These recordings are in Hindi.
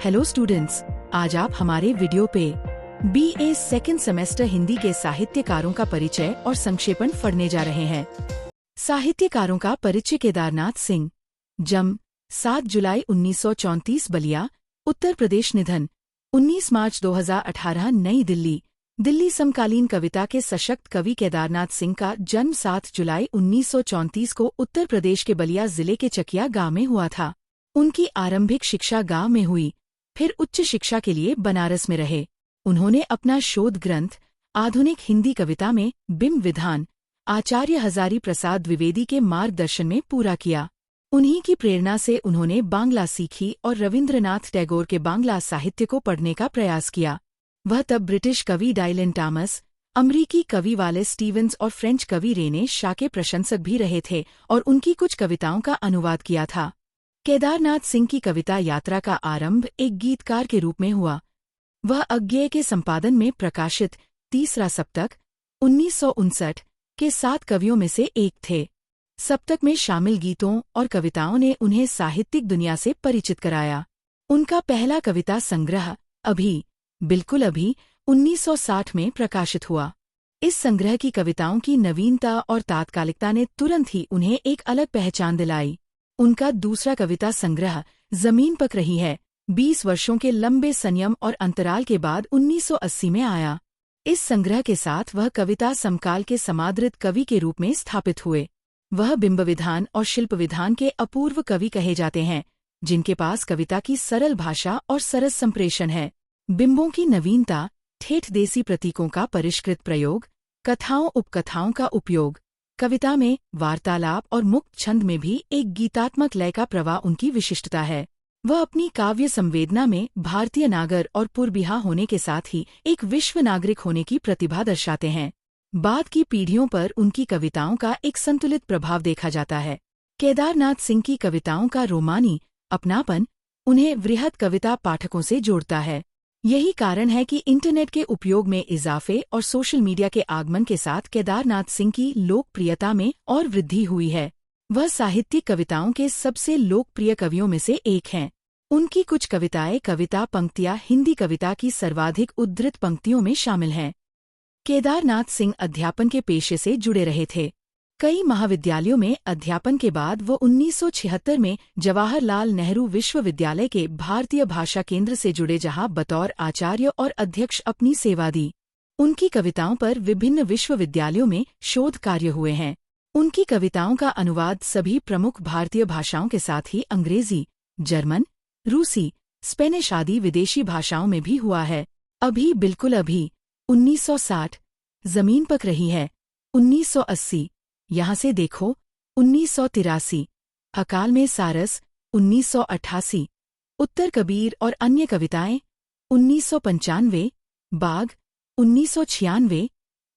हेलो स्टूडेंट्स, आज आप हमारे वीडियो पे BA सेकेंड सेमेस्टर हिंदी के साहित्यकारों का परिचय और संक्षेपण पढ़ने जा रहे हैं। साहित्यकारों का परिचय। केदारनाथ सिंह, जन्म 7 जुलाई 1934 बलिया, उत्तर प्रदेश। निधन 19 मार्च 2018 नई दिल्ली। दिल्ली। समकालीन कविता के सशक्त कवि केदारनाथ सिंह का जन्म 7 जुलाई 1934 को उत्तर प्रदेश के बलिया जिले के चकिया गांव में हुआ था। उनकी आरंभिक शिक्षा गांव में हुई, फिर उच्च शिक्षा के लिए बनारस में रहे। उन्होंने अपना शोध ग्रंथ आधुनिक हिंदी कविता में बिंब विधान आचार्य हजारी प्रसाद द्विवेदी के मार्गदर्शन में पूरा किया। उन्हीं की प्रेरणा से उन्होंने बांग्ला सीखी और रविंद्रनाथ टैगोर के बांग्ला साहित्य को पढ़ने का प्रयास किया। वह तब ब्रिटिश कवि डायलन टॉमस, अमरीकी कवि वालेस स्टीवंस और फ्रेंच कवि रेने शा के प्रशंसक भी रहे थे और उनकी कुछ कविताओं का अनुवाद किया था। केदारनाथ सिंह की कविता यात्रा का आरंभ एक गीतकार के रूप में हुआ। वह अज्ञेय के संपादन में प्रकाशित तीसरा सप्तक 1959 के 7 कवियों में से एक थे। सप्तक में शामिल गीतों और कविताओं ने उन्हें साहित्यिक दुनिया से परिचित कराया। उनका पहला कविता संग्रह अभी, बिल्कुल अभी 1960 में प्रकाशित हुआ। इस संग्रह की कविताओं की नवीनता और तात्कालिकता ने तुरंत ही उन्हें एक अलग पहचान दिलाई। उनका दूसरा कविता संग्रह जमीन पक रही है 20 वर्षों के लंबे संयम और अंतराल के बाद 1980 में आया। इस संग्रह के साथ वह कविता समकाल के समादृत कवि के रूप में स्थापित हुए। वह बिंब विधान और शिल्प विधान के अपूर्व कवि कहे जाते हैं, जिनके पास कविता की सरल भाषा और सरस संप्रेषण है। बिंबों की नवीनता, ठेठ देसी प्रतीकों का परिष्कृत प्रयोग, कथाओं उपकथाओं का उपयोग, कविता में वार्तालाप और मुक्त छंद में भी एक गीतात्मक लय का प्रवाह उनकी विशिष्टता है। वह अपनी काव्य संवेदना में भारतीय नागर और पुरबिहा होने के साथ ही एक विश्व नागरिक होने की प्रतिभा दर्शाते हैं। बाद की पीढ़ियों पर उनकी कविताओं का एक संतुलित प्रभाव देखा जाता है। केदारनाथ सिंह की कविताओं का रोमानी अपनापन उन्हें वृहद कविता पाठकों से जोड़ता है। यही कारण है कि इंटरनेट के उपयोग में इजाफे और सोशल मीडिया के आगमन के साथ केदारनाथ सिंह की लोकप्रियता में और वृद्धि हुई है। वह साहित्यिक कविताओं के सबसे लोकप्रिय कवियों में से एक हैं। उनकी कुछ कविताएं कविता पंक्तियां हिंदी कविता की सर्वाधिक उद्धृत पंक्तियों में शामिल हैं। केदारनाथ सिंह अध्यापन के पेशे से जुड़े रहे थे। कई महाविद्यालयों में अध्यापन के बाद वो 1976 में जवाहरलाल नेहरू विश्वविद्यालय के भारतीय भाषा केंद्र से जुड़े, जहां बतौर आचार्य और अध्यक्ष अपनी सेवा दी। उनकी कविताओं पर विभिन्न विश्वविद्यालयों में शोध कार्य हुए हैं। उनकी कविताओं का अनुवाद सभी प्रमुख भारतीय भाषाओं के साथ ही अंग्रेजी, जर्मन, रूसी, स्पेनिश आदि विदेशी भाषाओं में भी हुआ है। अभी, बिल्कुल अभी 1960, जमीन पक रही है 1980, यहाँ से देखो 1983, अकाल में सारस 1988, उत्तर कबीर और अन्य कविताएं 1995, बाघ 1996,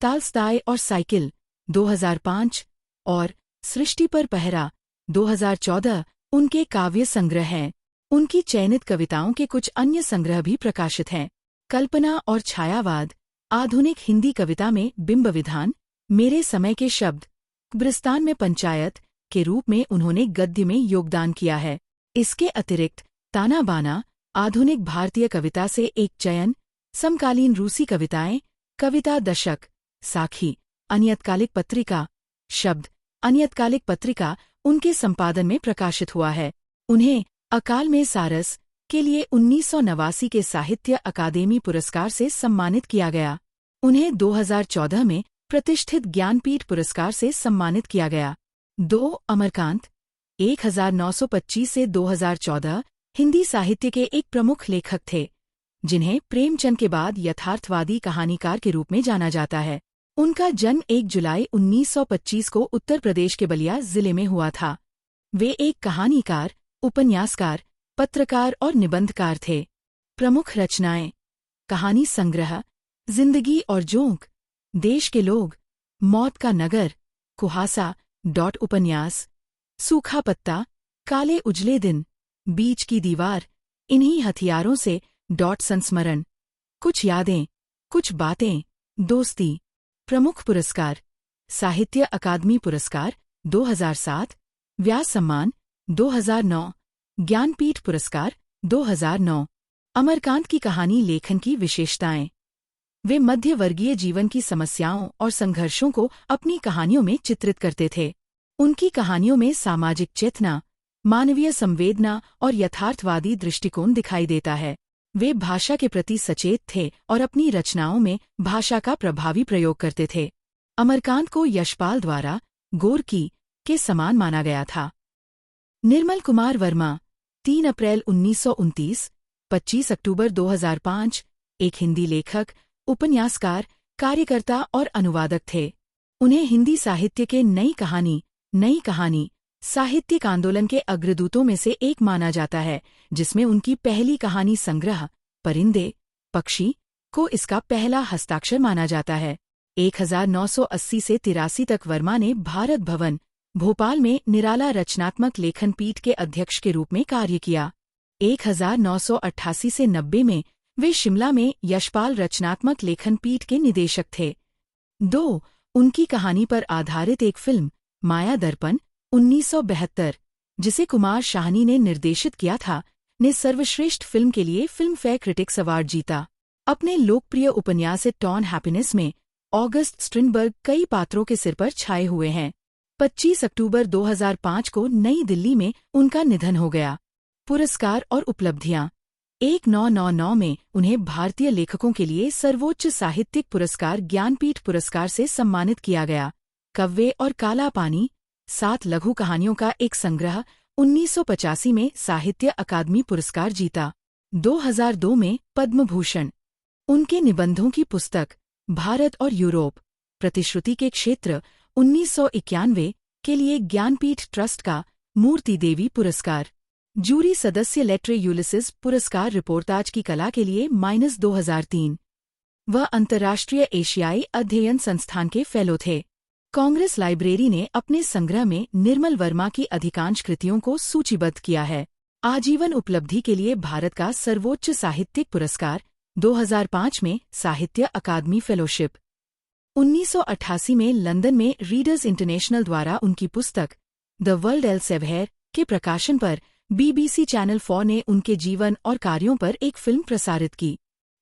तालस्ताय और साइकिल 2005 और सृष्टि पर पहरा 2014 उनके काव्य संग्रह हैं। उनकी चयनित कविताओं के कुछ अन्य संग्रह भी प्रकाशित हैं। कल्पना और छायावाद, आधुनिक हिंदी कविता में बिंब विधान, मेरे समय के शब्द, कब्रिस्तान में पंचायत के रूप में उन्होंने गद्य में योगदान किया है। इसके अतिरिक्त ताना बाना, आधुनिक भारतीय कविता से एक चयन, समकालीन रूसी कविताएं, कविता दशक, साखी, अनियतकालिक पत्रिका, शब्द, अनियतकालिक पत्रिका उनके संपादन में प्रकाशित हुआ है। उन्हें अकाल में सारस के लिए 1989 के साहित्य अकादमी पुरस्कार से सम्मानित किया गया। उन्हें 2014 में प्रतिष्ठित ज्ञानपीठ पुरस्कार से सम्मानित किया गया। 2 अमरकांत 1925 से 2014 हिंदी साहित्य के एक प्रमुख लेखक थे, जिन्हें प्रेमचंद के बाद यथार्थवादी कहानीकार के रूप में जाना जाता है। उनका जन्म 1 जुलाई 1925 को उत्तर प्रदेश के बलिया जिले में हुआ था। वे एक कहानीकार, उपन्यासकार, पत्रकार और निबंधकार थे। प्रमुख रचनाएं: कहानी संग्रह जिंदगी और जोंक, देश के लोग, मौत का नगर, कुहासा उपन्यास, सूखा पत्ता, काले उजले दिन, बीच की दीवार, इन्हीं हथियारों से संस्मरण, कुछ यादें, कुछ बातें, दोस्ती। प्रमुख पुरस्कार: साहित्य अकादमी पुरस्कार 2007, व्यास सम्मान 2009, ज्ञानपीठ पुरस्कार 2009। अमरकांत की कहानी लेखन की विशेषताएं। वे मध्य वर्गीय जीवन की समस्याओं और संघर्षों को अपनी कहानियों में चित्रित करते थे। उनकी कहानियों में सामाजिक चेतना, मानवीय संवेदना और यथार्थवादी दृष्टिकोण दिखाई देता है। वे भाषा के प्रति सचेत थे और अपनी रचनाओं में भाषा का प्रभावी प्रयोग करते थे। अमरकांत को यशपाल द्वारा गोरकी के समान माना गया था। निर्मल कुमार वर्मा 3 अप्रैल 1929, 25 अक्टूबर 2005 एक हिंदी लेखक, उपन्यासकार, कार्यकर्ता और अनुवादक थे। उन्हें हिंदी साहित्य के नई कहानी साहित्यिक आंदोलन के अग्रदूतों में से एक माना जाता है, जिसमें उनकी पहली कहानी संग्रह परिंदे पक्षी को इसका पहला हस्ताक्षर माना जाता है। 1980 से 83 तक वर्मा ने भारत भवन, भोपाल में निराला रचनात्मक लेखन पीठ के अध्यक्ष के रूप में कार्य किया। 1988 से 90 में वे शिमला में यशपाल रचनात्मक लेखन पीठ के निदेशक थे। 2. उनकी कहानी पर आधारित एक फिल्म, माया दर्पण 1972, जिसे कुमार शाहनी ने निर्देशित किया था, ने सर्वश्रेष्ठ फिल्म के लिए फिल्म फेयर क्रिटिक्स अवार्ड जीता। अपने लोकप्रिय उपन्यास इट ऑन हैप्पीनेस में ऑगस्ट स्ट्रिनबर्ग कई पात्रों के सिर पर छाए हुए हैं। 25 अक्टूबर 2005 को नई दिल्ली में उनका निधन हो गया। पुरस्कार और उपलब्धियां। 1999 में उन्हें भारतीय लेखकों के लिए सर्वोच्च साहित्यिक पुरस्कार ज्ञानपीठ पुरस्कार से सम्मानित किया गया। कव्वे और काला पानी 7 लघु कहानियों का एक संग्रह 1985 में साहित्य अकादमी पुरस्कार जीता। 2002 में पद्म भूषण। उनके निबंधों की पुस्तक भारत और यूरोप, प्रतिश्रुति के क्षेत्र 1991 के लिए ज्ञानपीठ ट्रस्ट का मूर्ति देवी पुरस्कार। जूरी सदस्य लेट्रे यूलिसिस पुरस्कार रिपोर्टाज की कला के लिए -2003। वह अंतर्राष्ट्रीय एशियाई अध्ययन संस्थान के फेलो थे। कांग्रेस लाइब्रेरी ने अपने संग्रह में निर्मल वर्मा की अधिकांश कृतियों को सूचीबद्ध किया है। आजीवन उपलब्धि के लिए भारत का सर्वोच्च साहित्यिक पुरस्कार 2005 में साहित्य अकादमी फेलोशिप। 1988 में लंदन में रीडर्स इंटरनेशनल द्वारा उनकी पुस्तक द वर्ल्ड एल्सेवियर के प्रकाशन पर BBC चैनल 4 ने उनके जीवन और कार्यों पर एक फिल्म प्रसारित की।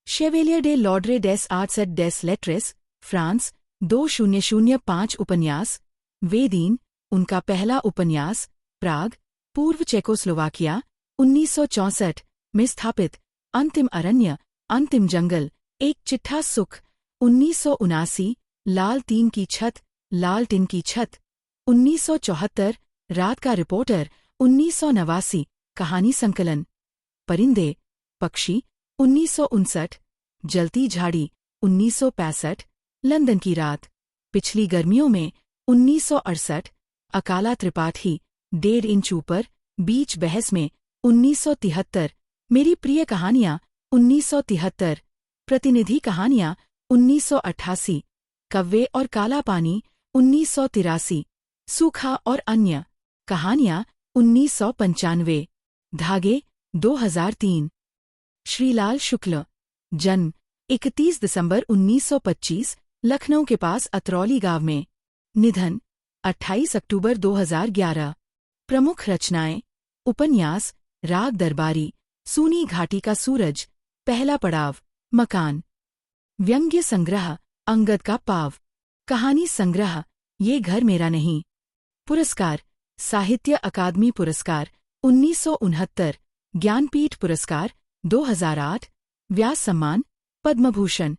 शेवेलियर डे लॉर्ड्रे डेस आर्ट्स एट डेस लेट्रेस, फ्रांस 2005 उपन्यास। वेदीन, उनका पहला उपन्यास, प्राग, पूर्व चेकोस्लोवाकिया 1964 में स्थापित। अंतिम अरण्य, अंतिम जंगल, एक चिट्ठा सुख 1979। लाल टीन की छत 1974। रात का रिपोर्टर 1989 कहानी संकलन। परिंदे पक्षी 1959। जलती झाड़ी 1965। लंदन की रात, पिछली गर्मियों में 1968। अकाला त्रिपाठी 1.5 इंच ऊपर, बीच बहस में 1973। मेरी प्रिय कहानियां 1973। प्रतिनिधि कहानियां 1988। कव्वे और काला पानी 1983। सूखा और अन्य कहानियां 1995। धागे 2003। श्रीलाल शुक्ल, जन्म 31 दिसंबर 1925, लखनऊ के पास अतरौली गांव में। निधन 28 अक्टूबर 2011। प्रमुख रचनाएं: उपन्यास राग दरबारी, सूनी घाटी का सूरज, पहला पड़ाव, मकान। व्यंग्य संग्रह अंगद का पाव। कहानी संग्रह ये घर मेरा नहीं। पुरस्कार: साहित्य अकादमी पुरस्कार 1969, ज्ञानपीठ पुरस्कार 2008, व्यास सम्मान, पद्म भूषण।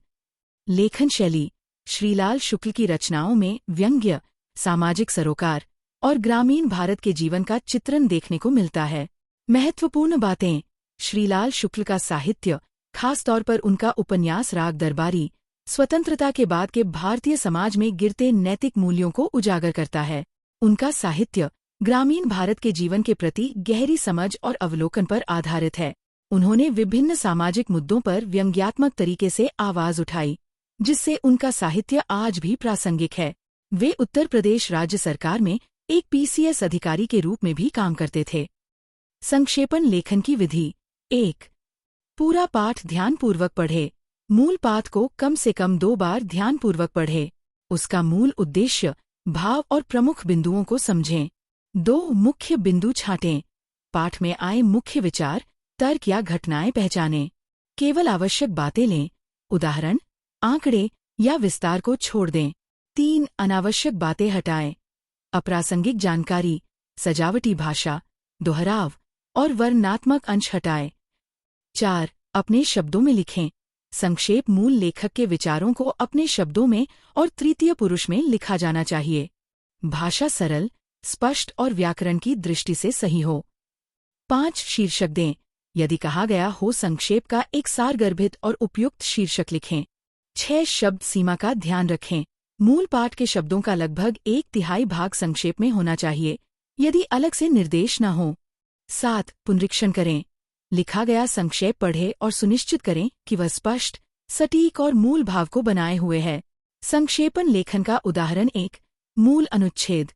लेखन शैली: श्रीलाल शुक्ल की रचनाओं में व्यंग्य, सामाजिक सरोकार और ग्रामीण भारत के जीवन का चित्रण देखने को मिलता है। महत्वपूर्ण बातें: श्रीलाल शुक्ल का साहित्य, खास तौर पर उनका उपन्यास राग दरबारी, स्वतंत्रता के बाद के भारतीय समाज में गिरते नैतिक मूल्यों को उजागर करता है। उनका साहित्य ग्रामीण भारत के जीवन के प्रति गहरी समझ और अवलोकन पर आधारित है। उन्होंने विभिन्न सामाजिक मुद्दों पर व्यंग्यात्मक तरीके से आवाज उठाई, जिससे उनका साहित्य आज भी प्रासंगिक है। वे उत्तर प्रदेश राज्य सरकार में एक PCS अधिकारी के रूप में भी काम करते थे। संक्षेपण लेखन की विधि: 1. पूरा पाठ ध्यानपूर्वक पढ़े। मूल पाठ को कम से कम 2 बार ध्यानपूर्वक पढ़े। उसका मूल उद्देश्य, भाव और प्रमुख बिंदुओं को समझें। 2. मुख्य बिंदु छांटें। पाठ में आए मुख्य विचार, तर्क या घटनाएं पहचानें। केवल आवश्यक बातें लें, उदाहरण, आंकड़े या विस्तार को छोड़ दें। 3. अनावश्यक बातें हटाएं। अप्रासंगिक जानकारी, सजावटी भाषा, दोहराव और वर्णनात्मक अंश हटाएं। 4. अपने शब्दों में लिखें। संक्षेप मूल लेखक के विचारों को अपने शब्दों में और तृतीय पुरुष में लिखा जाना चाहिए। भाषा सरल, स्पष्ट और व्याकरण की दृष्टि से सही हो। 5. शीर्षक दें। यदि कहा गया हो संक्षेप का एक सारगर्भित और उपयुक्त शीर्षक लिखें। 6. शब्द सीमा का ध्यान रखें। मूल पाठ के शब्दों का लगभग 1/3 भाग संक्षेप में होना चाहिए, यदि अलग से निर्देश न हो। 7. पुनरीक्षण करें। लिखा गया संक्षेप पढ़ें और सुनिश्चित करें कि वह स्पष्ट, सटीक और मूल भाव को बनाए हुए है। संक्षेपण लेखन का उदाहरण 1. मूल अनुच्छेद।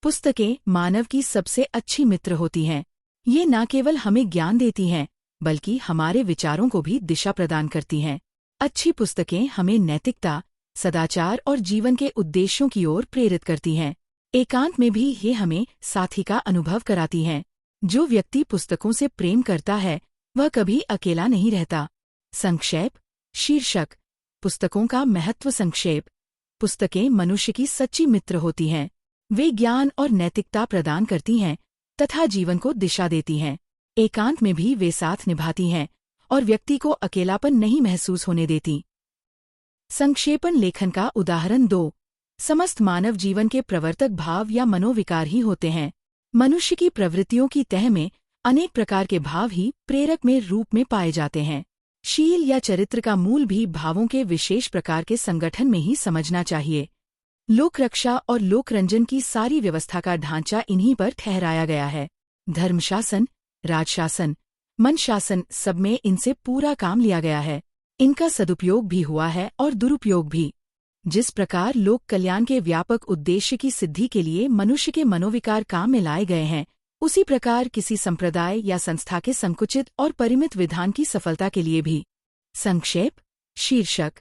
पुस्तकें मानव की सबसे अच्छी मित्र होती हैं। ये न केवल हमें ज्ञान देती हैं, बल्कि हमारे विचारों को भी दिशा प्रदान करती हैं। अच्छी पुस्तकें हमें नैतिकता, सदाचार और जीवन के उद्देश्यों की ओर प्रेरित करती हैं। एकांत में भी ये हमें साथी का अनुभव कराती हैं। जो व्यक्ति पुस्तकों से प्रेम करता है वह कभी अकेला नहीं रहता। संक्षेप, शीर्षक, पुस्तकों का महत्व। संक्षेप, पुस्तकें मनुष्य की सच्ची मित्र होती हैं। वे ज्ञान और नैतिकता प्रदान करती हैं तथा जीवन को दिशा देती हैं। एकांत में भी वे साथ निभाती हैं और व्यक्ति को अकेलापन नहीं महसूस होने देती। संक्षेपण लेखन का उदाहरण 2. समस्त मानव जीवन के प्रवर्तक भाव या मनोविकार ही होते हैं। मनुष्य की प्रवृत्तियों की तह में अनेक प्रकार के भाव ही प्रेरक में रूप में पाए जाते हैं। शील या चरित्र का मूल भी भावों के विशेष प्रकार के संगठन में ही समझना चाहिए। लोक रक्षा और लोकरंजन की सारी व्यवस्था का ढांचा इन्हीं पर ठहराया गया है। धर्मशासन, राजशासन, मन शासन, सब में इनसे पूरा काम लिया गया है। इनका सदुपयोग भी हुआ है और दुरुपयोग भी। जिस प्रकार लोक कल्याण के व्यापक उद्देश्य की सिद्धि के लिए मनुष्य के मनोविकार काम में लाए गए हैं, उसी प्रकार किसी संप्रदाय या संस्था के संकुचित और परिमित विधान की सफलता के लिए भी। संक्षेप, शीर्षक,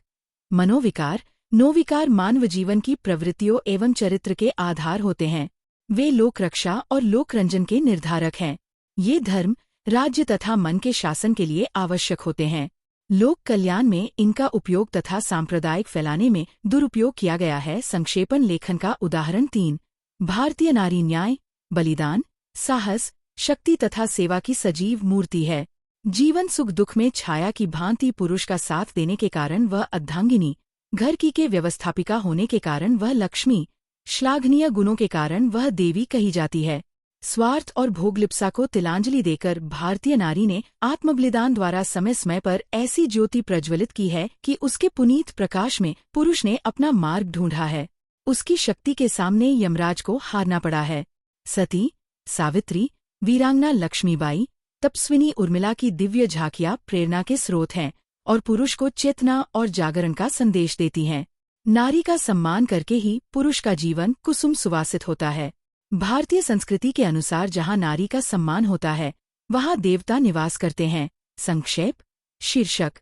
मनोविकार, नोविकार मानव जीवन की प्रवृत्तियों एवं चरित्र के आधार होते हैं। वे लोक रक्षा और लोकरंजन के निर्धारक हैं। ये धर्म, राज्य तथा मन के शासन के लिए आवश्यक होते हैं। लोक कल्याण में इनका उपयोग तथा सांप्रदायिक फैलाने में दुरुपयोग किया गया है। संक्षेपण लेखन का उदाहरण 3. भारतीय नारी न्याय, बलिदान, साहस, शक्ति तथा सेवा की सजीव मूर्ति है। जीवन सुख दुख में छाया की भांति पुरुष का साथ देने के कारण वह अर्धांगिनी, घर की के व्यवस्थापिका होने के कारण वह लक्ष्मी, श्लाघनीय गुणों के कारण वह देवी कही जाती है। स्वार्थ और भोगलिप्सा को तिलांजलि देकर भारतीय नारी ने आत्मबलिदान द्वारा समय समय पर ऐसी ज्योति प्रज्वलित की है कि उसके पुनीत प्रकाश में पुरुष ने अपना मार्ग ढूंढा है। उसकी शक्ति के सामने यमराज को हारना पड़ा है। सती, सावित्री, वीरांगना लक्ष्मीबाई, तपस्विनी उर्मिला की दिव्य झांकियां प्रेरणा के स्रोत हैं और पुरुष को चेतना और जागरण का संदेश देती हैं। नारी का सम्मान करके ही पुरुष का जीवन कुसुम सुवासित होता है। भारतीय संस्कृति के अनुसार जहाँ नारी का सम्मान होता है वहाँ देवता निवास करते हैं। संक्षेप, शीर्षक,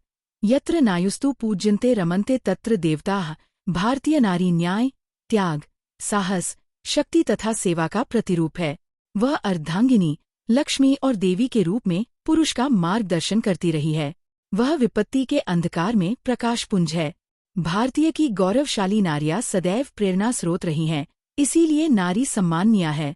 यत्र नायुस्तु पूज्यन्ते रमन्ते तत्र देवताः। भारतीय नारी न्याय, त्याग, साहस, शक्ति तथा सेवा का प्रतिरूप है। वह अर्धांगिनी, लक्ष्मी और देवी के रूप में पुरुष का मार्गदर्शन करती रही है। वह विपत्ति के अंधकार में प्रकाशपुंज है। भारतीय की गौरवशाली नारियां सदैव प्रेरणा स्रोत रही हैं, इसीलिए नारी सम्माननीय है।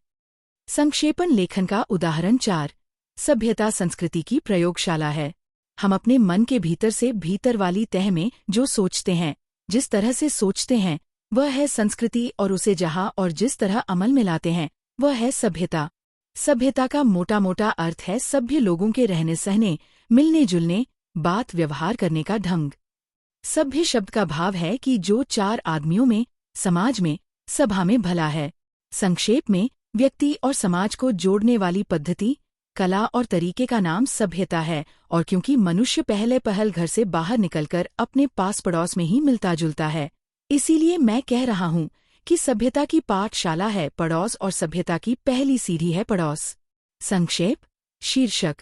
संक्षेपण लेखन का उदाहरण 4. सभ्यता संस्कृति की प्रयोगशाला है। हम अपने मन के भीतर से भीतर वाली तह में जो सोचते हैं, जिस तरह से सोचते हैं, वह है संस्कृति और उसे जहाँ और जिस तरह अमल में लाते हैं वह है सभ्यता। सभ्यता का मोटा मोटा अर्थ है सभ्य लोगों के रहने सहने, मिलने जुलने, बात व्यवहार करने का ढंग। सभ्य शब्द का भाव है कि जो 4 आदमियों में, समाज में, सभा में भला है। संक्षेप में व्यक्ति और समाज को जोड़ने वाली पद्धति, कला और तरीके का नाम सभ्यता है। और क्योंकि मनुष्य पहले पहल घर से बाहर निकलकर अपने पास पड़ोस में ही मिलता जुलता है, इसीलिए मैं कह रहा हूँ कि सभ्यता की पाठशाला है पड़ोस और सभ्यता की पहली सीढ़ी है पड़ोस। संक्षेप, शीर्षक,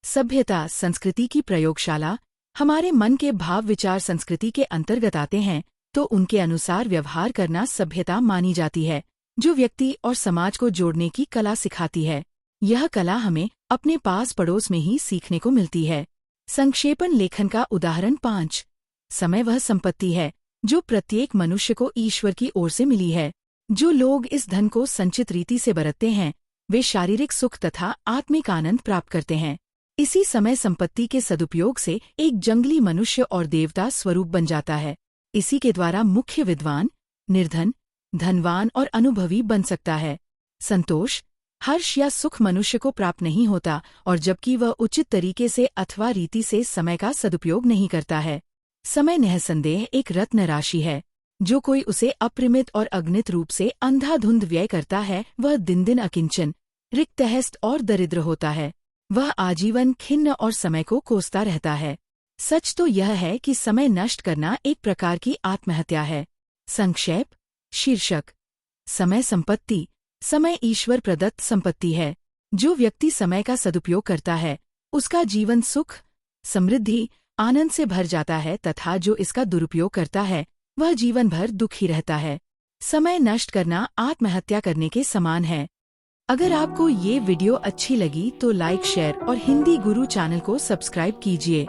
सभ्यता संस्कृति की प्रयोगशाला। हमारे मन के भाव विचार संस्कृति के अंतर्गत आते हैं तो उनके अनुसार व्यवहार करना सभ्यता मानी जाती है, जो व्यक्ति और समाज को जोड़ने की कला सिखाती है। यह कला हमें अपने पास पड़ोस में ही सीखने को मिलती है। संक्षेपण लेखन का उदाहरण 5। समय वह संपत्ति है जो प्रत्येक मनुष्य को ईश्वर की ओर से मिली है। जो लोग इस धन को संचित रीति से बरतते हैं वे शारीरिक सुख तथा आत्मिक आनंद प्राप्त करते हैं। इसी समय संपत्ति के सदुपयोग से एक जंगली मनुष्य और देवता स्वरूप बन जाता है। इसी के द्वारा मुख्य विद्वान, निर्धन, धनवान और अनुभवी बन सकता है। संतोष, हर्ष या सुख मनुष्य को प्राप्त नहीं होता और जबकि वह उचित तरीके से अथवा रीति से समय का सदुपयोग नहीं करता है। समय निःसंदेह एक रत्न राशि है। जो कोई उसे अप्रमित और अगणित रूप से अंधाधुंध व्यय करता है वह दिन दिन अकिंचन, रिक्तहस्त और दरिद्र होता है। वह आजीवन खिन्न और समय को कोसता रहता है। सच तो यह है कि समय नष्ट करना एक प्रकार की आत्महत्या है। संक्षेप शीर्षक। समय संपत्ति। समय ईश्वर प्रदत्त संपत्ति है। जो व्यक्ति समय का सदुपयोग करता है उसका जीवन सुख, समृद्धि, आनंद से भर जाता है तथा जो इसका दुरुपयोग करता है वह जीवन भर दुखी रहता है। समय नष्ट करना आत्महत्या करने के समान है। अगर आपको ये वीडियो अच्छी लगी तो लाइक, शेयर और हिंदी गुरु चैनल को सब्सक्राइब कीजिए।